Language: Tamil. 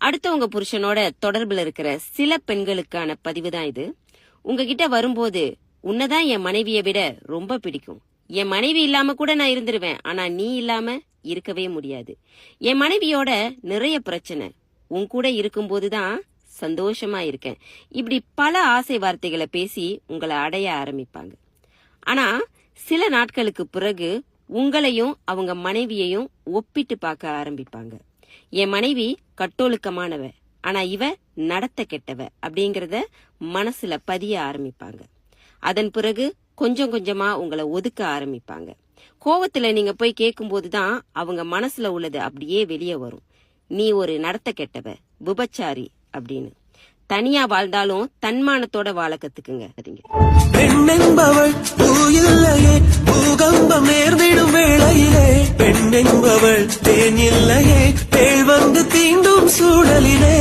அடுத்தவங்க புருஷனோட தொடர்புல இருக்கிற சில பெண்களுக்கான பதிவு தான் இது. உங்ககிட்ட வரும்போது உன்னதான் என் மனைவியை விட ரொம்ப பிடிக்கும், என் மனைவி இல்லாம கூட நான் இருந்துருவேன், ஆனா நீ இல்லாம இருக்கவே முடியாது, என் மனைவியோட நிறைய பிரச்சனை, உன் கூட இருக்கும்போதுதான் சந்தோஷமா இருக்கேன், இப்படி பல ஆசை வார்த்தைகளை பேசி உங்களை அடைய ஆரம்பிப்பாங்க. ஆனா சில நாட்களுக்கு பிறகு உங்களையும் அவங்க மனைவியையும் ஒப்பிட்டு பார்க்க ஆரம்பிப்பாங்க. என் மனைவி கட்டொழுக்கமானவ, ஆனா இவ நடத்த கெட்டவ அப்படிங்கறத மனசுல பதிய ஆரம்பிப்பாங்க. அதன் பிறகு கொஞ்சம் கொஞ்சமா உங்களை ஒதுக்க ஆரம்பிப்பாங்க. கோவத்துல நீங்க போய் கேட்கும் போதுதான் அவங்க மனசுல உள்ளது அப்படியே வெளியே வரும். நீ ஒரு நடத்த கெட்டவ, விபச்சாரி அப்படின்னு. தனியா வாழ்ந்தாலும் தன்மானத்தோட வாழ கத்துக்குங்க. பெண் என்பவள் பூயில்லையே, பூகம்பம் நேர்ந்திடும் வேளையிலே, பெண் என்பவள் தேன் இல்லையே, பேய் வந்து தீண்டும் சூழலிலே.